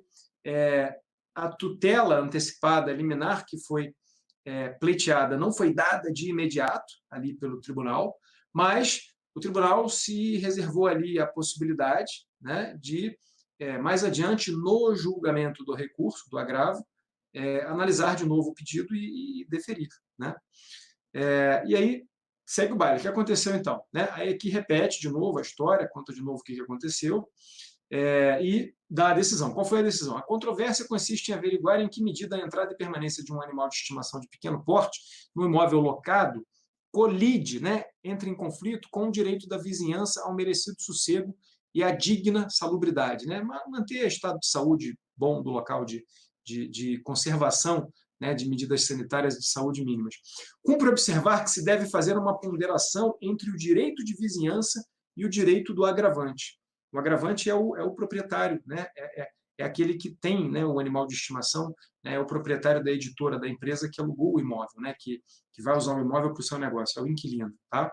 a tutela antecipada liminar que foi pleiteada não foi dada de imediato ali pelo tribunal, mas o tribunal se reservou ali a possibilidade, né, de mais adiante, no julgamento do recurso, do agravo, analisar de novo o pedido e deferir. Né? E aí, segue o baile. O que aconteceu, então? Né? Aí aqui repete de novo a história, conta de novo o que aconteceu, e dá a decisão. Qual foi a decisão? A controvérsia consiste em averiguar em que medida a entrada e permanência de um animal de estimação de pequeno porte no imóvel locado colide, né, entra em conflito com o direito da vizinhança ao merecido sossego e a digna salubridade, né? Manter o estado de saúde bom do local de conservação, né, de medidas sanitárias de saúde mínimas. Cumpre observar que se deve fazer uma ponderação entre o direito de vizinhança e o direito do agravante. O agravante é o proprietário, né? é aquele que tem, né, o animal de estimação, né, é o proprietário da editora, da empresa que alugou o imóvel, né, que vai usar o imóvel para o seu negócio, é o inquilino. Tá?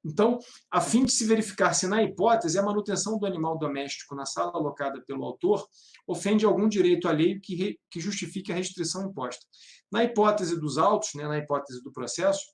Então, a fim de se verificar se, na hipótese, a manutenção do animal doméstico na sala alocada pelo autor ofende algum direito alheio que justifique a restrição imposta. Na hipótese dos autos, né, na hipótese do processo,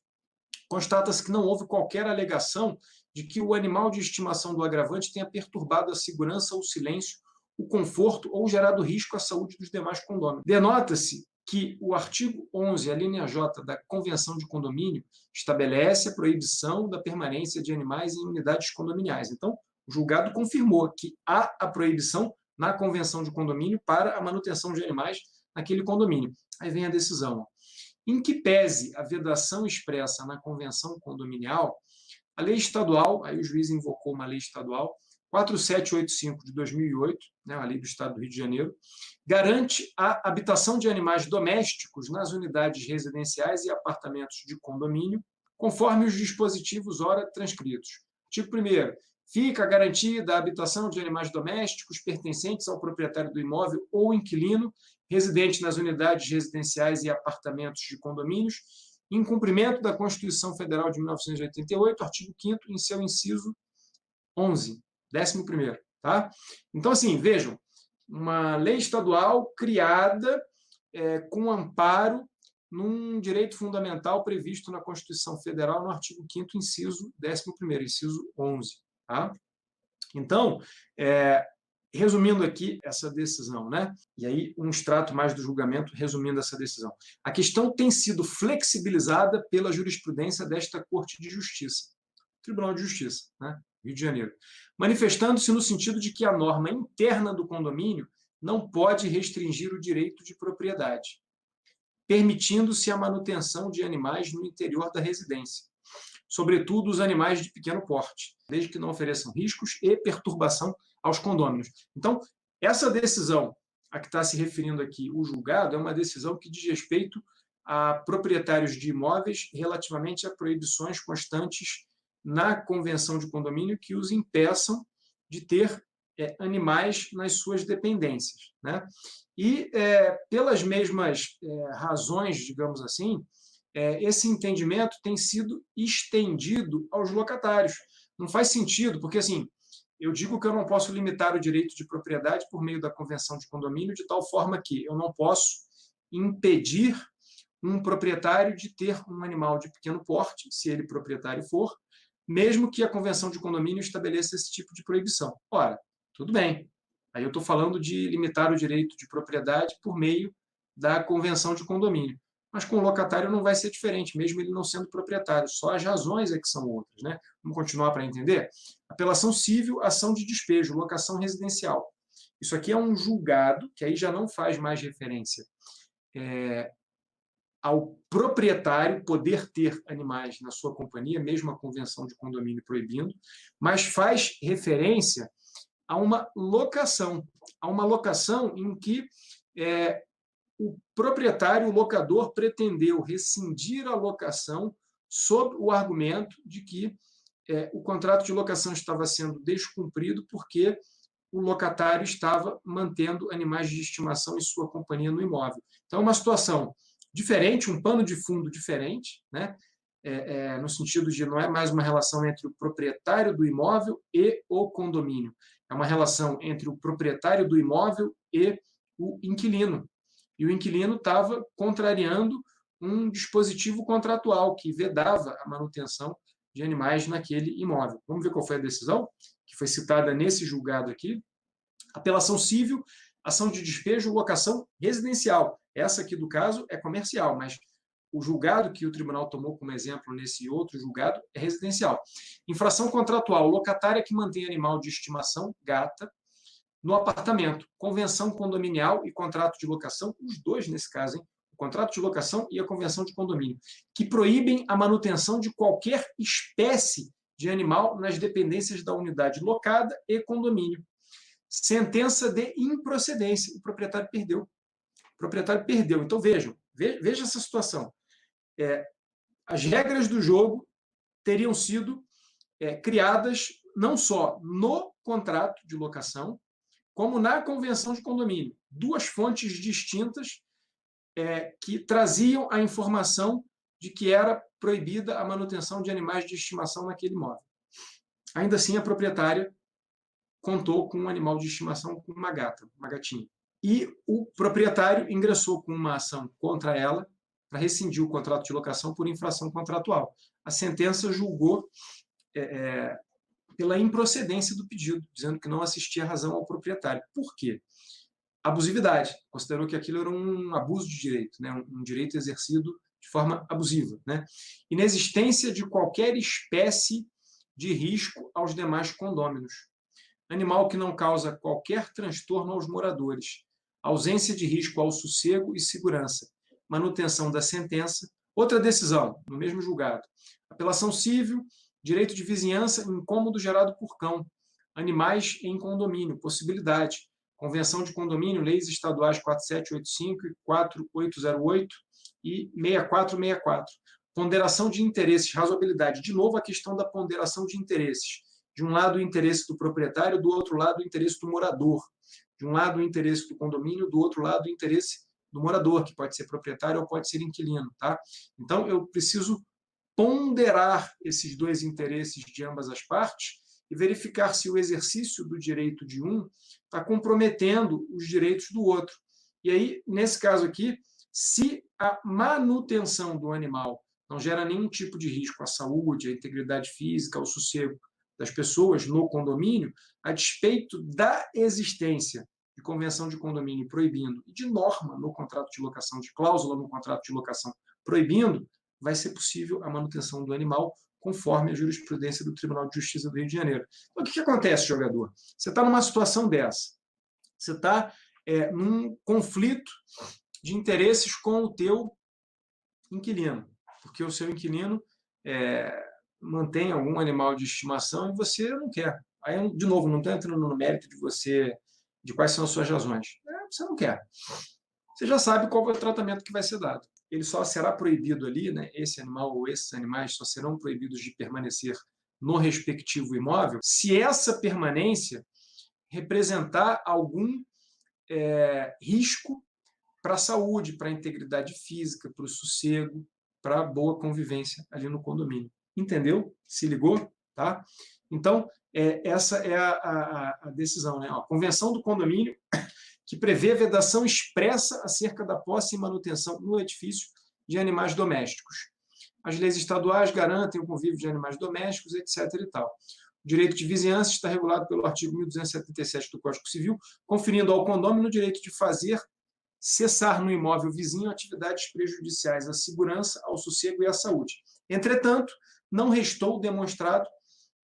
constata-se que não houve qualquer alegação de que o animal de estimação do agravante tenha perturbado a segurança, o silêncio, o conforto ou gerado risco à saúde dos demais condôminos. Denota-se que o artigo 11, a linha J da Convenção de Condomínio, estabelece a proibição da permanência de animais em unidades condominiais. Então, o julgado confirmou que há a proibição na Convenção de Condomínio para a manutenção de animais naquele condomínio. Aí vem a decisão. Em que pese a vedação expressa na Convenção Condominial, a lei estadual, aí o juiz invocou uma lei estadual, 4785 de 2008, né, a lei do Estado do Rio de Janeiro, garante a habitação de animais domésticos nas unidades residenciais e apartamentos de condomínio, conforme os dispositivos ora transcritos. Artigo 1º. Fica garantida a habitação de animais domésticos pertencentes ao proprietário do imóvel ou inquilino, residente nas unidades residenciais e apartamentos de condomínios, em cumprimento da Constituição Federal de 1988, artigo 5º, em seu inciso 11, 11º. Tá? Então, assim, vejam, uma lei estadual criada com amparo num direito fundamental previsto na Constituição Federal, no artigo 5º, inciso 11º, inciso 11. Tá? Então, resumindo aqui essa decisão, né? E aí um extrato mais do julgamento resumindo essa decisão. A questão tem sido flexibilizada pela jurisprudência desta Corte de Justiça, Tribunal de Justiça, né? Rio de Janeiro, manifestando-se no sentido de que a norma interna do condomínio não pode restringir o direito de propriedade, permitindo-se a manutenção de animais no interior da residência, sobretudo os animais de pequeno porte, desde que não ofereçam riscos e perturbação aos condôminos. Então, essa decisão a que está se referindo aqui o julgado é uma decisão que diz respeito a proprietários de imóveis relativamente a proibições constantes na convenção de condomínio que os impeçam de ter animais nas suas dependências. Né? E, pelas mesmas razões, digamos assim, esse entendimento tem sido estendido aos locatários. Não faz sentido, porque, assim, eu digo que eu não posso limitar o direito de propriedade por meio da convenção de condomínio de tal forma que eu não posso impedir um proprietário de ter um animal de pequeno porte, se ele proprietário for, mesmo que a convenção de condomínio estabeleça esse tipo de proibição. Ora, tudo bem. Aí eu estou falando de limitar o direito de propriedade por meio da convenção de condomínio. Mas com o locatário não vai ser diferente, mesmo ele não sendo proprietário. Só as razões é que são outras. Né? Vamos continuar para entender? Apelação civil, ação de despejo, locação residencial. Isso aqui é um julgado, que aí já não faz mais referência ao proprietário poder ter animais na sua companhia, mesmo a convenção de condomínio proibindo, mas faz referência a uma locação em que o proprietário, o locador, pretendeu rescindir a locação sob o argumento de que o contrato de locação estava sendo descumprido porque o locatário estava mantendo animais de estimação em sua companhia no imóvel. Então, é uma situação diferente, um pano de fundo diferente, né? No sentido de não é mais uma relação entre o proprietário do imóvel e o condomínio. É uma relação entre o proprietário do imóvel e o inquilino. E o inquilino estava contrariando um dispositivo contratual que vedava a manutenção de animais naquele imóvel. Vamos ver qual foi a decisão, que foi citada nesse julgado aqui. Apelação civil, ação de despejo, locação residencial. Essa aqui do caso é comercial, mas o julgado que o tribunal tomou como exemplo nesse outro julgado é residencial. Infração contratual, locatária que mantém animal de estimação, gata, no apartamento. Convenção condominial e contrato de locação, os dois nesse caso, hein? O contrato de locação e a convenção de condomínio, que proíbem a manutenção de qualquer espécie de animal nas dependências da unidade locada e condomínio. Sentença de improcedência. O proprietário perdeu. O proprietário perdeu. Então, veja essa situação. As regras do jogo teriam sido criadas não só no contrato de locação, como na convenção de condomínio. Duas fontes distintas que traziam a informação de que era proibida a manutenção de animais de estimação naquele imóvel. Ainda assim, a proprietária contou com um animal de estimação, com uma gata, uma gatinha. E o proprietário ingressou com uma ação contra ela para rescindir o contrato de locação por infração contratual. A sentença julgou pela improcedência do pedido, dizendo que não assistia razão ao proprietário. Por quê? Abusividade. Considerou que aquilo era um abuso de direito, né? Um direito exercido de forma abusiva, né? Inexistência de qualquer espécie de risco aos demais condôminos. Animal que não causa qualquer transtorno aos moradores. Ausência de risco ao sossego e segurança. Manutenção da sentença. Outra decisão, no mesmo julgado. Apelação civil, direito de vizinhança, incômodo gerado por cão. Animais em condomínio, possibilidade. Convenção de condomínio, leis estaduais 4785 e 4808 e 6464. Ponderação de interesses, razoabilidade. De novo, a questão da ponderação de interesses. De um lado, o interesse do proprietário, do outro lado, o interesse do morador. De um lado, o interesse do condomínio, do outro lado, o interesse do morador, que pode ser proprietário ou pode ser inquilino. Tá? Então, eu preciso ponderar esses dois interesses de ambas as partes e verificar se o exercício do direito de um está comprometendo os direitos do outro. E aí, nesse caso aqui, se a manutenção do animal não gera nenhum tipo de risco à saúde, à integridade física, ao sossego das pessoas no condomínio, a despeito da existência de convenção de condomínio proibindo e de norma no contrato de locação, de cláusula no contrato de locação proibindo, vai ser possível a manutenção do animal conforme a jurisprudência do Tribunal de Justiça do Rio de Janeiro. Então, o que acontece, jogador? Você está numa situação dessa. Você está num conflito de interesses com o teu inquilino, porque o seu inquilino mantém algum animal de estimação e você não quer. Aí, de novo, não estou entrando no mérito de quais são as suas razões. Você não quer. Você já sabe qual é o tratamento que vai ser dado. Ele só será proibido ali, né, esse animal ou esses animais só serão proibidos de permanecer no respectivo imóvel se essa permanência representar algum risco para a saúde, para a integridade física, para o sossego, para a boa convivência ali no condomínio. Entendeu? Se ligou? Tá? Então, essa é a decisão, né? A convenção do condomínio que prevê vedação expressa acerca da posse e manutenção no edifício de animais domésticos. As leis estaduais garantem o convívio de animais domésticos, etc. e tal. O direito de vizinhança está regulado pelo artigo 1277 do Código Civil, conferindo ao condômino o direito de fazer cessar no imóvel vizinho atividades prejudiciais à segurança, ao sossego e à saúde. Entretanto, não restou demonstrado,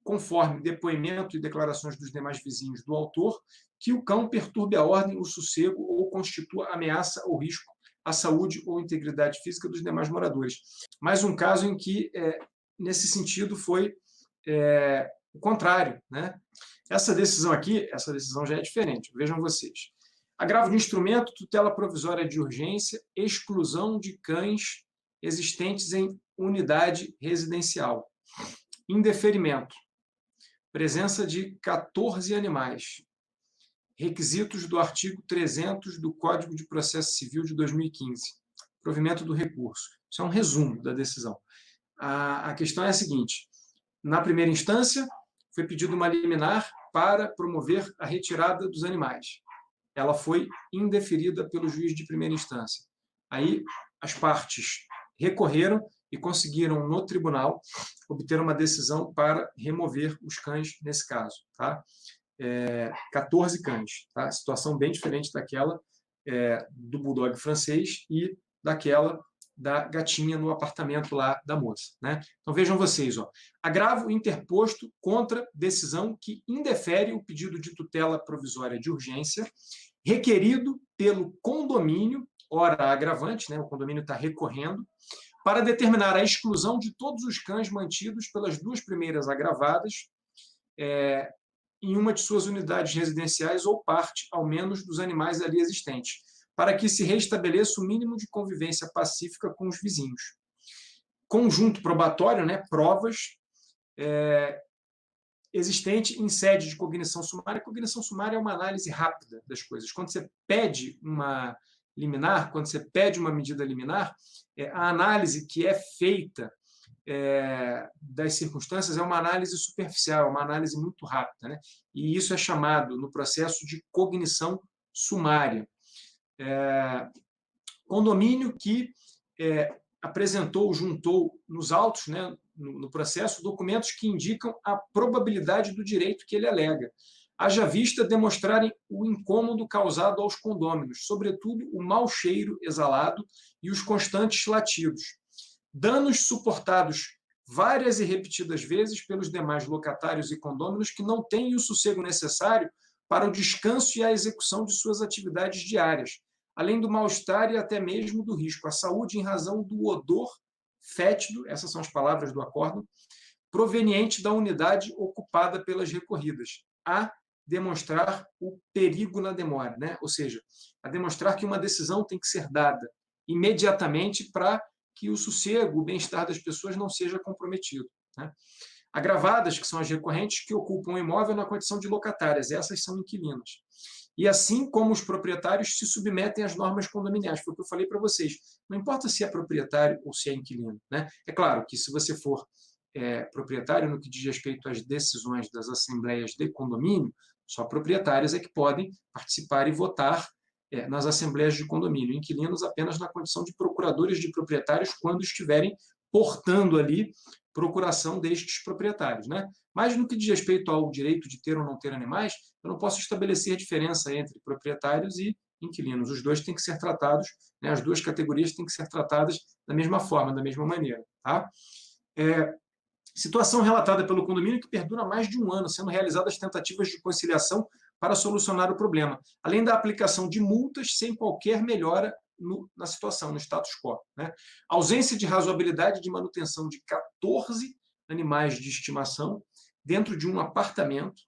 conforme depoimento e declarações dos demais vizinhos do autor, que o cão perturbe a ordem, o sossego ou constitua ameaça ou risco à saúde ou integridade física dos demais moradores. Mais um caso em que, nesse sentido, foi o contrário, né? Essa decisão aqui, essa decisão já é diferente. Vejam vocês. Agravo de instrumento, tutela provisória de urgência, exclusão de cães existentes em unidade residencial. Indeferimento. Presença de 14 animais. Requisitos do artigo 300 do Código de Processo Civil de 2015. Provimento do recurso. Isso é um resumo da decisão. A questão é a seguinte. Na primeira instância, foi pedido uma liminar para promover a retirada dos animais. Ela foi indeferida pelo juiz de primeira instância. Aí, as partes recorreram e conseguiram, no tribunal, obter uma decisão para remover os cães nesse caso. Tá? 14 cães. Tá? Situação bem diferente daquela do bulldog francês e daquela da gatinha no apartamento lá da moça. Né? Então, vejam vocês. Agravo interposto contra decisão que indefere o pedido de tutela provisória de urgência requerido pelo condomínio, ora agravante, né? O condomínio está recorrendo, para determinar a exclusão de todos os cães mantidos pelas duas primeiras agravadas em uma de suas unidades residenciais ou parte, ao menos, dos animais ali existentes, para que se restabeleça o mínimo de convivência pacífica com os vizinhos. Conjunto probatório, né, provas existente em sede de cognição sumária. Cognição sumária é uma análise rápida das coisas. Quando você pede uma liminar, quando você pede uma medida liminar, a análise que é feita das circunstâncias é uma análise superficial, uma análise muito rápida, né? E isso é chamado, no processo, de cognição sumária. Condomínio que apresentou, juntou nos autos, né, no processo, documentos que indicam a probabilidade do direito que ele alega, haja vista demonstrarem o incômodo causado aos condôminos, sobretudo o mau cheiro exalado e os constantes latidos. Danos suportados várias e repetidas vezes pelos demais locatários e condôminos que não têm o sossego necessário para o descanso e a execução de suas atividades diárias, além do mal-estar e até mesmo do risco à saúde em razão do odor fétido, essas são as palavras do acórdão, proveniente da unidade ocupada pelas recorridas, a demonstrar o perigo na demora, né? Ou seja, a demonstrar que uma decisão tem que ser dada imediatamente para que o sossego, o bem-estar das pessoas não seja comprometido, né? Agravadas, que são as recorrentes que ocupam o imóvel na condição de locatárias, essas são inquilinas. E assim como os proprietários se submetem às normas condominiais, foi o que eu falei para vocês. Não importa se é proprietário ou se é inquilino, né? É claro que se você for proprietário, no que diz respeito às decisões das assembleias de condomínio, só proprietários é que podem participar e votar nas assembleias de condomínio. Inquilinos apenas na condição de procuradores de proprietários quando estiverem portando ali procuração destes proprietários, né? Mas no que diz respeito ao direito de ter ou não ter animais, eu não posso estabelecer diferença entre proprietários e inquilinos. Os dois têm que ser tratados, né? As duas categorias têm que ser tratadas da mesma forma, da mesma maneira, tá? Situação relatada pelo condomínio que perdura mais de um ano, sendo realizadas tentativas de conciliação para solucionar o problema, além da aplicação de multas sem qualquer melhora na situação, no status quo, né? Ausência de razoabilidade de manutenção de 14 animais de estimação dentro de um apartamento,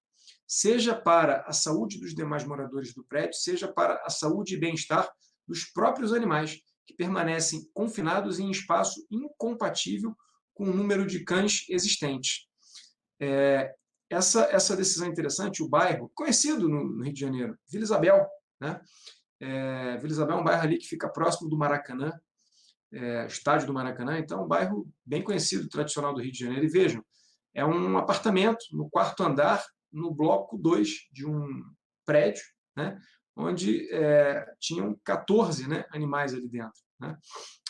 seja para a saúde dos demais moradores do prédio, seja para a saúde e bem-estar dos próprios animais, que permanecem confinados em espaço incompatível com o número de cães existentes. Essa decisão é interessante, o bairro, conhecido no Rio de Janeiro, Vila Isabel, né? Vila Isabel é um bairro ali que fica próximo do Maracanã, estádio do Maracanã, então é um bairro bem conhecido, tradicional do Rio de Janeiro. E vejam, é um apartamento no 4º andar, no bloco 2 de um prédio, né? Onde tinham 14, né, animais ali dentro, né?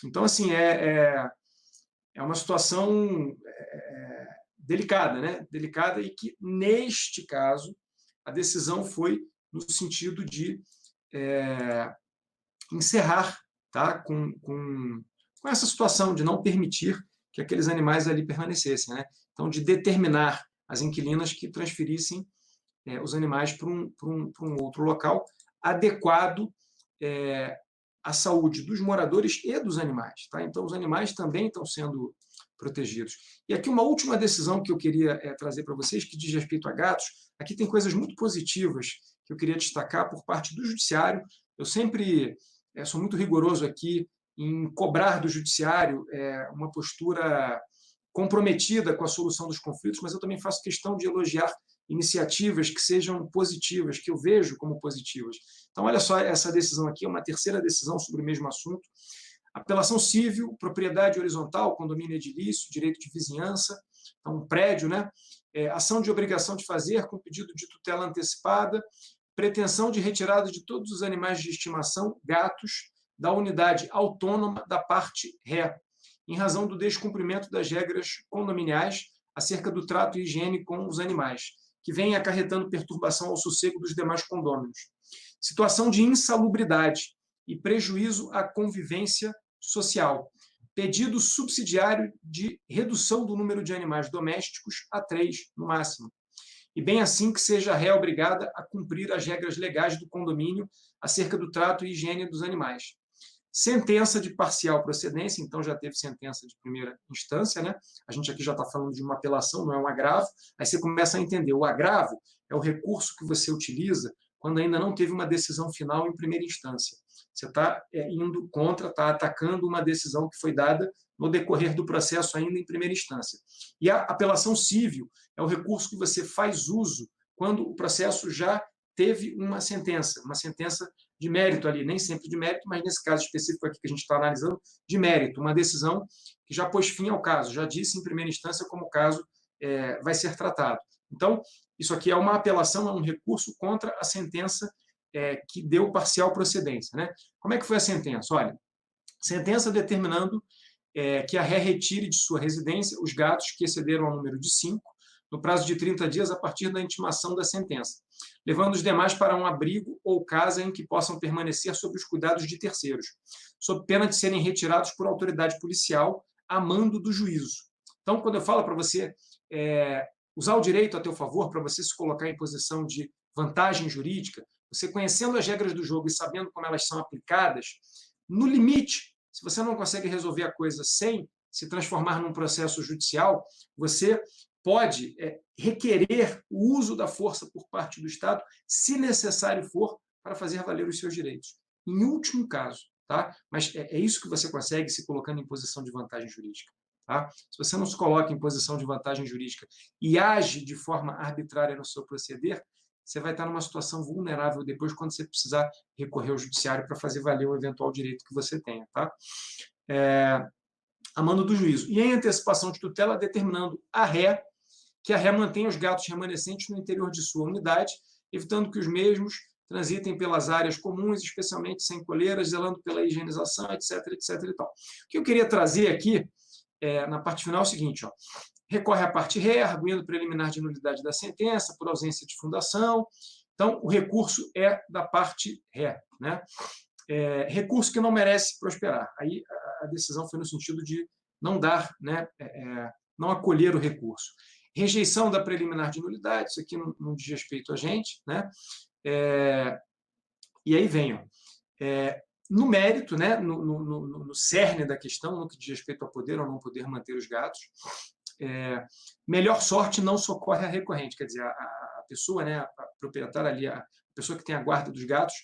Então, assim, é uma situação delicada, né? Delicada, e que, neste caso, a decisão foi no sentido de encerrar, tá? com essa situação de não permitir que aqueles animais ali permanecessem, né? Então, de determinar as inquilinas que transferissem os animais para um outro local adequado à saúde dos moradores e dos animais, tá? Então, os animais também estão sendo protegidos. E aqui uma última decisão que eu queria trazer para vocês, que diz respeito a gatos. Aqui tem coisas muito positivas que eu queria destacar por parte do judiciário. Eu sempre sou muito rigoroso aqui em cobrar do judiciário uma postura comprometida com a solução dos conflitos, mas eu também faço questão de elogiar iniciativas que sejam positivas, que eu vejo como positivas. Então, olha só, essa decisão aqui é uma terceira decisão sobre o mesmo assunto. Apelação civil, propriedade horizontal, condomínio edilício, direito de vizinhança, então um prédio, né? Ação de obrigação de fazer com pedido de tutela antecipada, pretensão de retirada de todos os animais de estimação, gatos, da unidade autônoma da parte ré, em razão do descumprimento das regras condominiais acerca do trato e higiene com os animais, que vem acarretando perturbação ao sossego dos demais condôminos. Situação de insalubridade e prejuízo à convivência social. Pedido subsidiário de redução do número de animais domésticos a 3, no máximo. E bem assim que seja a ré obrigada a cumprir as regras legais do condomínio acerca do trato e higiene dos animais. Sentença de parcial procedência, então já teve sentença de primeira instância, né? A gente aqui já está falando de uma apelação, não é um agravo. Aí você começa a entender, o agravo é o recurso que você utiliza quando ainda não teve uma decisão final em primeira instância. Você está indo contra, está atacando uma decisão que foi dada no decorrer do processo ainda em primeira instância. E a apelação cível é o recurso que você faz uso quando o processo já teve uma sentença de mérito ali, nem sempre de mérito, mas nesse caso específico aqui que a gente está analisando, de mérito, uma decisão que já pôs fim ao caso, já disse em primeira instância como o caso vai ser tratado. Então, isso aqui é uma apelação, é um recurso contra a sentença que deu parcial procedência. Né? Como é que foi a sentença? Olha, sentença determinando que a ré retire de sua residência os gatos que excederam ao número de 5, no prazo de 30 dias a partir da intimação da sentença, levando os demais para um abrigo ou casa em que possam permanecer sob os cuidados de terceiros, sob pena de serem retirados por autoridade policial a mando do juízo. Então, quando eu falo para você usar o direito a teu favor, para você se colocar em posição de vantagem jurídica, você conhecendo as regras do jogo e sabendo como elas são aplicadas, no limite, se você não consegue resolver a coisa sem se transformar num processo judicial, você pode requerer o uso da força por parte do Estado, se necessário for, para fazer valer os seus direitos. Em último caso, tá? Mas é isso que você consegue se colocando em posição de vantagem jurídica. Tá? Se você não se coloca em posição de vantagem jurídica e age de forma arbitrária no seu proceder, você vai estar numa situação vulnerável depois quando você precisar recorrer ao judiciário para fazer valer o eventual direito que você tenha. Tá? A mando do juízo. E em antecipação de tutela, determinando que a ré mantenha os gatos remanescentes no interior de sua unidade, evitando que os mesmos transitem pelas áreas comuns, especialmente sem coleiras, zelando pela higienização, etc, etc. E tal. O que eu queria trazer aqui, na parte final, é o seguinte, ó, recorre à parte ré, arguindo preliminar de nulidade da sentença, por ausência de fundação. Então, o recurso é da parte ré. Né? Recurso que não merece prosperar. Aí a decisão foi no sentido de não dar, né, não acolher o recurso. Rejeição da preliminar de nulidade, isso aqui não diz respeito a gente. Né? E aí vem, ó, no mérito, né, no cerne da questão, no que diz respeito a poder ou não poder manter os gatos, melhor sorte não socorre a recorrente, quer dizer, a pessoa, né, a proprietária ali, a pessoa que tem a guarda dos gatos,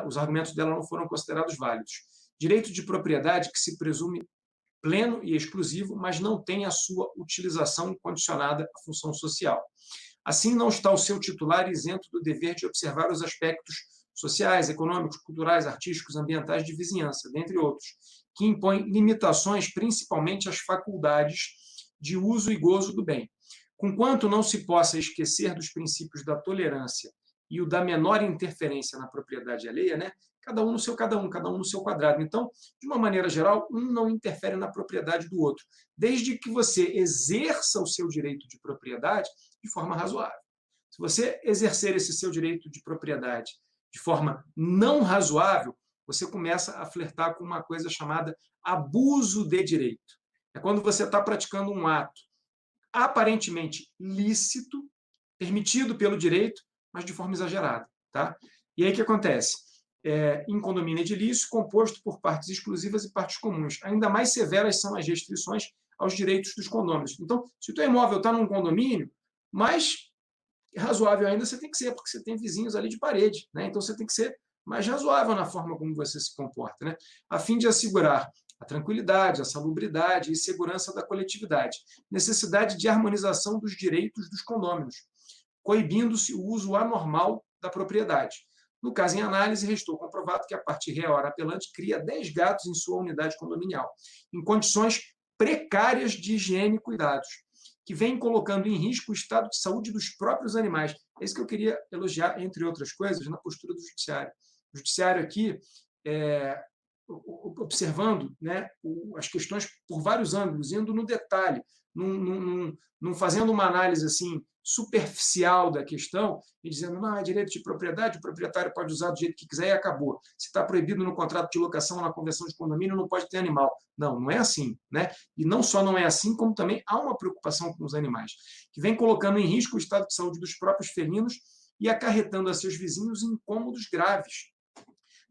os argumentos dela não foram considerados válidos. Direito de propriedade que se presume pleno e exclusivo, mas não tem a sua utilização condicionada à função social. Assim, não está o seu titular isento do dever de observar os aspectos sociais, econômicos, culturais, artísticos, ambientais de vizinhança, dentre outros, que impõem limitações principalmente às faculdades de uso e gozo do bem. Conquanto não se possa esquecer dos princípios da tolerância e o da menor interferência na propriedade alheia, né? Cada um no seu cada um no seu quadrado. Então, de uma maneira geral, um não interfere na propriedade do outro, desde que você exerça o seu direito de propriedade de forma razoável. Se você exercer esse seu direito de propriedade de forma não razoável, você começa a flertar com uma coisa chamada abuso de direito. É quando você está praticando um ato aparentemente lícito, permitido pelo direito, mas de forma exagerada. Tá? E aí o que acontece? Em condomínio edilício, composto por partes exclusivas e partes comuns. Ainda mais severas são as restrições aos direitos dos condôminos. Então, se o teu imóvel está num condomínio, mais razoável ainda você tem que ser, porque você tem vizinhos ali de parede. Né? Então, você tem que ser mais razoável na forma como você se comporta, né? A fim de assegurar a tranquilidade, a salubridade e segurança da coletividade. Necessidade de harmonização dos direitos dos condôminos, coibindo-se o uso anormal da propriedade. No caso em análise, restou comprovado que a parte ré, ora apelante, cria 10 gatos em sua unidade condominial, em condições precárias de higiene e cuidados, que vem colocando em risco o estado de saúde dos próprios animais. É isso que eu queria elogiar, entre outras coisas, na postura do judiciário. O judiciário aqui, observando, né, as questões por vários ângulos, indo no detalhe, não fazendo uma análise assim superficial da questão e dizendo, não, é direito de propriedade, o proprietário pode usar do jeito que quiser e acabou. Se está proibido no contrato de locação ou na convenção de condomínio, não pode ter animal. Não, não é assim. Né? E não só não é assim, como também há uma preocupação com os animais, que vem colocando em risco o estado de saúde dos próprios felinos e acarretando a seus vizinhos incômodos graves,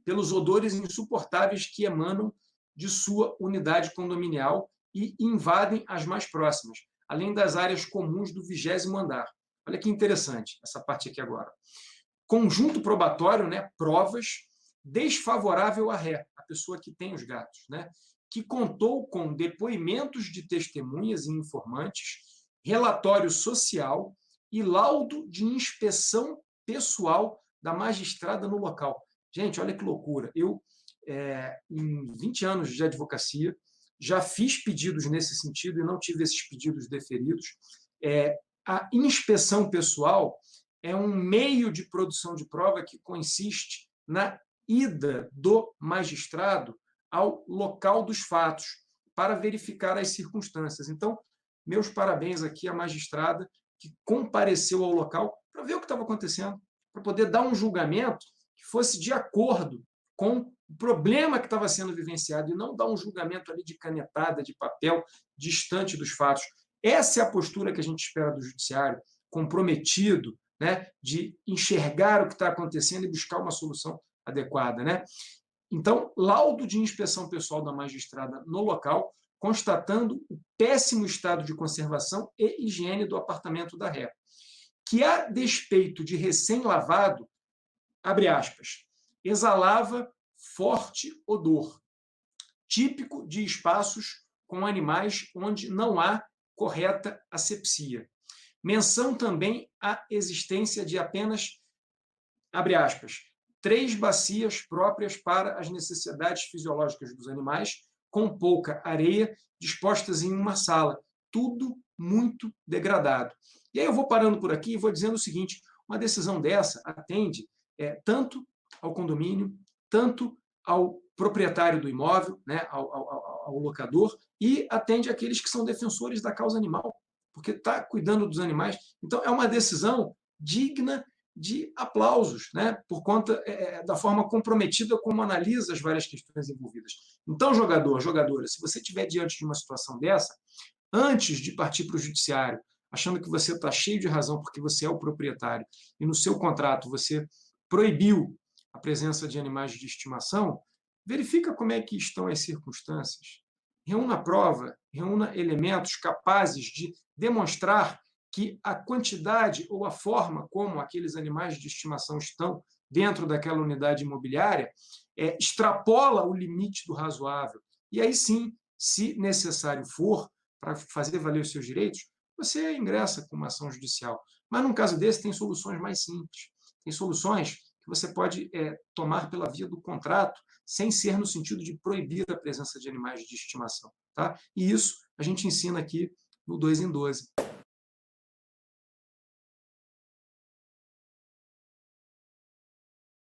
pelos odores insuportáveis que emanam de sua unidade condominial e invadem as mais próximas, além das áreas comuns do 20º andar. Olha que interessante essa parte aqui agora. Conjunto probatório, né, provas desfavorável à ré, a pessoa que tem os gatos, né? Que contou com depoimentos de testemunhas e informantes, relatório social e laudo de inspeção pessoal da magistrada no local. Gente, olha que loucura. Eu, em 20 anos de advocacia, já fiz pedidos nesse sentido e não tive esses pedidos deferidos. A inspeção pessoal é um meio de produção de prova que consiste na ida do magistrado ao local dos fatos para verificar as circunstâncias. Então, meus parabéns aqui à magistrada que compareceu ao local para ver o que estava acontecendo, para poder dar um julgamento que fosse de acordo com o problema que estava sendo vivenciado e não dar um julgamento ali de canetada, de papel, distante dos fatos. Essa é a postura que a gente espera do judiciário, comprometido, né, de enxergar o que está acontecendo e buscar uma solução adequada, né? Então, laudo de inspeção pessoal da magistrada no local, constatando o péssimo estado de conservação e higiene do apartamento da ré, que, a despeito de recém-lavado, abre aspas, exalava forte odor, típico de espaços com animais onde não há correta asepsia. Menção também à existência de apenas, abre aspas, 3 bacias próprias para as necessidades fisiológicas dos animais, com pouca areia, dispostas em uma sala. Tudo muito degradado. E aí eu vou parando por aqui e vou dizendo o seguinte, uma decisão dessa atende tanto ao condomínio, tanto ao proprietário do imóvel, né, ao locador, e atende aqueles que são defensores da causa animal, porque está cuidando dos animais. Então, é uma decisão digna de aplausos, né, por conta da forma comprometida como analisa as várias questões envolvidas. Então, jogadora, se você estiver diante de uma situação dessa, antes de partir para o judiciário, achando que você está cheio de razão porque você é o proprietário e no seu contrato você proibiu a presença de animais de estimação, verifica como é que estão as circunstâncias. Reúna prova, reúna elementos capazes de demonstrar que a quantidade ou a forma como aqueles animais de estimação estão dentro daquela unidade imobiliária extrapola o limite do razoável. E aí sim, se necessário for, para fazer valer os seus direitos, você ingressa com uma ação judicial. Mas, num caso desse, tem soluções mais simples. Tem soluções que você pode tomar pela via do contrato, sem ser no sentido de proibir a presença de animais de estimação. Tá? E isso a gente ensina aqui no 2 em 12.